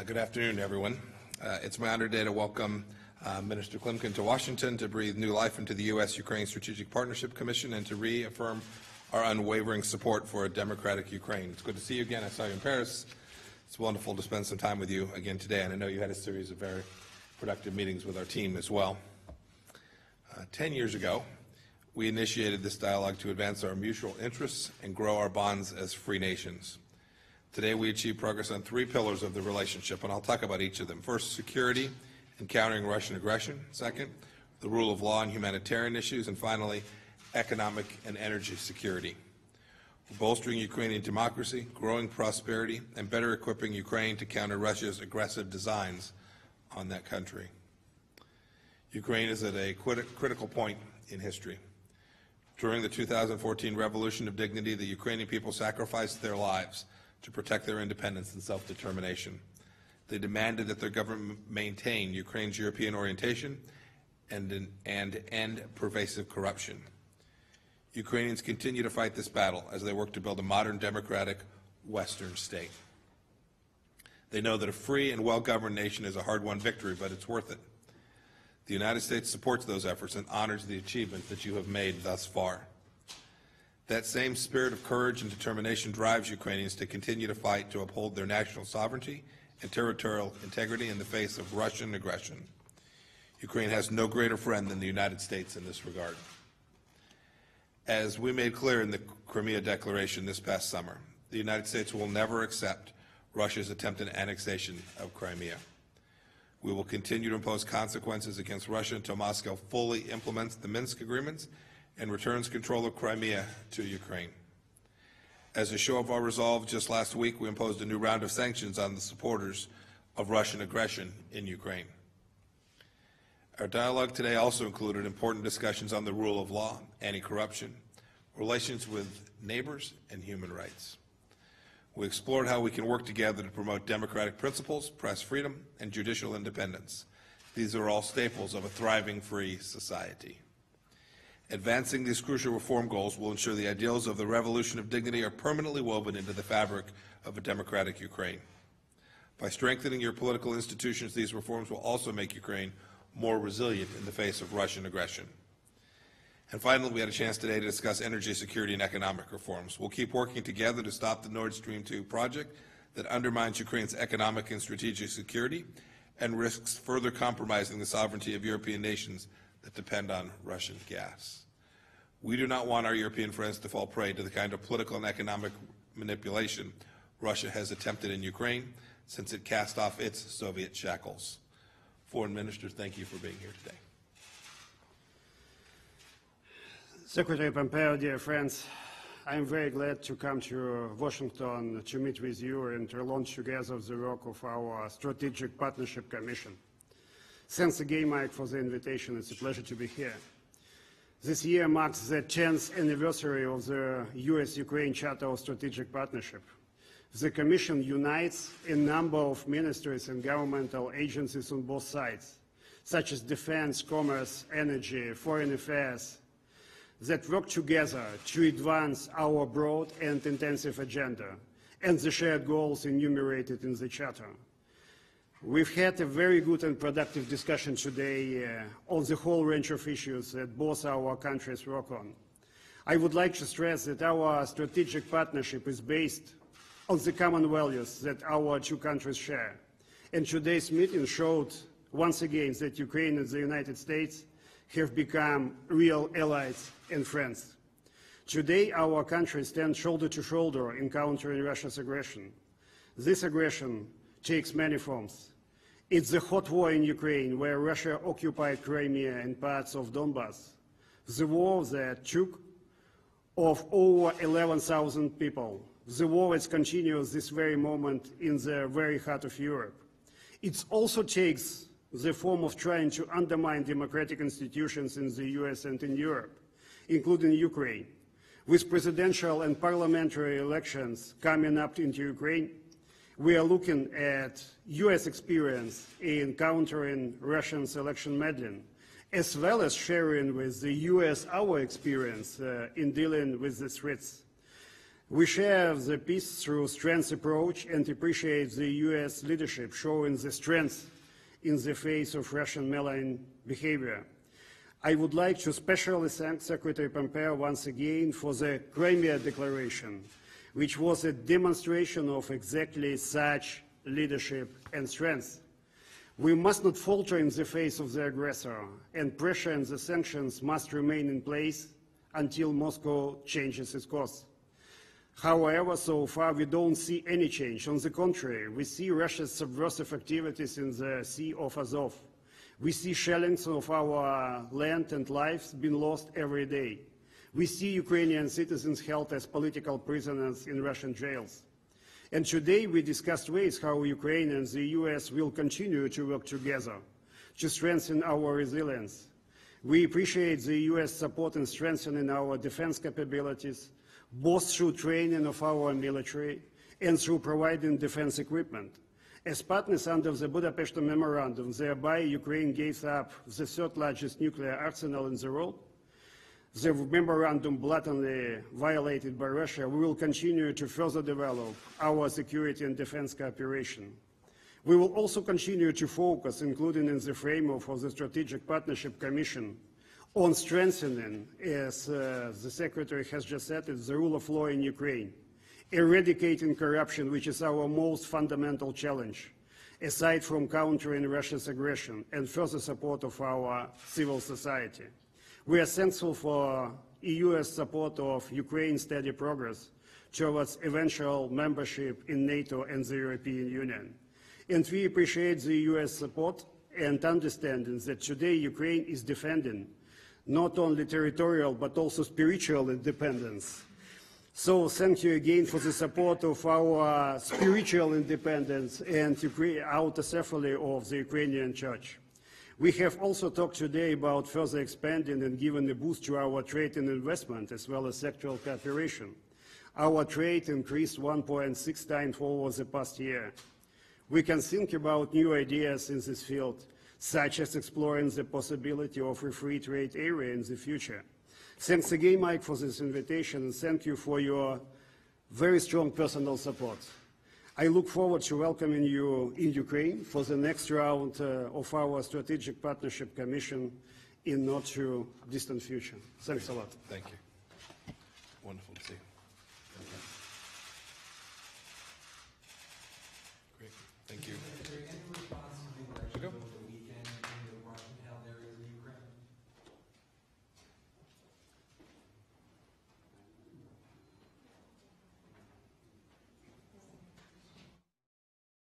Good afternoon, everyone. It's my honor today to welcome Minister Klimkin to Washington to breathe new life into the U.S.-Ukraine Strategic Partnership Commission and to reaffirm our unwavering support for a democratic Ukraine. It's good to see you again. I saw you in Paris. It's wonderful to spend some time with you again today, and I know you had a series of very productive meetings with our team as well. 10 years ago, we initiated this dialogue to advance our mutual interests and grow our bonds as free nations. Today, we achieved progress on three pillars of the relationship, and I'll talk about each of them. First, security and countering Russian aggression. Second, the rule of law and humanitarian issues. And finally, economic and energy security. We're bolstering Ukrainian democracy, growing prosperity, and better equipping Ukraine to counter Russia's aggressive designs on that country. Ukraine is at a critical point in history. During the 2014 Revolution of Dignity, the Ukrainian people sacrificed their lives to protect their independence and self-determination. They demanded that their government maintain Ukraine's European orientation and end pervasive corruption. Ukrainians continue to fight this battle as they work to build a modern, democratic, Western state. They know that a free and well-governed nation is a hard-won victory, but it's worth it. The United States supports those efforts and honors the achievements that you have made thus far. That same spirit of courage and determination drives Ukrainians to continue to fight to uphold their national sovereignty and territorial integrity in the face of Russian aggression. Ukraine has no greater friend than the United States in this regard. As we made clear in the Crimea Declaration this past summer, the United States will never accept Russia's attempted annexation of Crimea. We will continue to impose consequences against Russia until Moscow fully implements the Minsk agreements and returns control of Crimea to Ukraine. As a show of our resolve, just last week we imposed a new round of sanctions on the supporters of Russian aggression in Ukraine. Our dialogue today also included important discussions on the rule of law, anti-corruption, relations with neighbors, and human rights. We explored how we can work together to promote democratic principles, press freedom, and judicial independence. These are all staples of a thriving, free society. Advancing these crucial reform goals will ensure the ideals of the Revolution of Dignity are permanently woven into the fabric of a democratic Ukraine. By strengthening your political institutions, these reforms will also make Ukraine more resilient in the face of Russian aggression. And finally, we had a chance today to discuss energy security and economic reforms. We'll keep working together to stop the Nord Stream 2 project that undermines Ukraine's economic and strategic security and risks further compromising the sovereignty of European nations that depend on Russian gas. We do not want our European friends to fall prey to the kind of political and economic manipulation Russia has attempted in Ukraine since it cast off its Soviet shackles. Foreign Minister, thank you for being here today. Secretary Pompeo, dear friends, I am very glad to come to Washington to meet with you and to launch together the work of our Strategic Partnership Commission. Thanks again, Mike, for the invitation. It's a pleasure to be here. This year marks the 10th anniversary of the U.S.-Ukraine Charter of Strategic Partnership. The Commission unites a number of ministries and governmental agencies on both sides, such as defense, commerce, energy, foreign affairs, that work together to advance our broad and intensive agenda and the shared goals enumerated in the Charter. We've had a very good and productive discussion today on the whole range of issues that both our countries work on. I would like to stress that our strategic partnership is based on the common values that our two countries share. And today's meeting showed once again that Ukraine and the United States have become real allies and friends. Today, our countries stand shoulder to shoulder in countering Russia's aggression. This aggression takes many forms. It's the hot war in Ukraine, where Russia occupied Crimea and parts of Donbass. The war that took of over 11,000 people. The war that continues this very moment in the very heart of Europe. It also takes the form of trying to undermine democratic institutions in the US and in Europe, including Ukraine. With presidential and parliamentary elections coming up into Ukraine, We are looking at U.S. experience in countering Russian election meddling, as well as sharing with the U.S. our experience in dealing with the threats. We share the peace through strength approach and appreciate the U.S. leadership showing the strength in the face of Russian malign behavior. I would like to especially thank Secretary Pompeo once again for the Crimea Declaration, which was a demonstration of exactly such leadership and strength. We must not falter in the face of the aggressor, and pressure and the sanctions must remain in place until Moscow changes its course. However, so far we don't see any change. On the contrary, we see Russia's subversive activities in the Sea of Azov. We see shellings of our land and lives being lost every day. We see Ukrainian citizens held as political prisoners in Russian jails. And today we discussed ways how Ukraine and the US will continue to work together to strengthen our resilience. We appreciate the US support in strengthening our defense capabilities, both through training of our military and through providing defense equipment. As partners under the Budapest Memorandum, thereby Ukraine gave up the third largest nuclear arsenal in the world. The memorandum blatantly violated by Russia. We will continue to further develop our security and defense cooperation. We will also continue to focus, including in the framework of the Strategic Partnership Commission, on strengthening, as the Secretary has just said, the rule of law in Ukraine, eradicating corruption, which is our most fundamental challenge, aside from countering Russia's aggression, and further support of our civil society. We are thankful for EU's support of Ukraine's steady progress towards eventual membership in NATO and the European Union. And we appreciate the US support and understanding that today Ukraine is defending not only territorial but also spiritual independence. So thank you again for the support of our spiritual independence and autocephaly of the Ukrainian Church. We have also talked today about further expanding and giving a boost to our trade and investment, as well as sectoral cooperation. Our trade increased 1.6 times over the past year. We can think about new ideas in this field, such as exploring the possibility of a free trade area in the future. Thanks again, Mike, for this invitation, and thank you for your very strong personal support. I look forward to welcoming you in Ukraine for the next round of our Strategic Partnership Commission in not too distant future. Thanks a lot. Thank you. Wonderful to see you.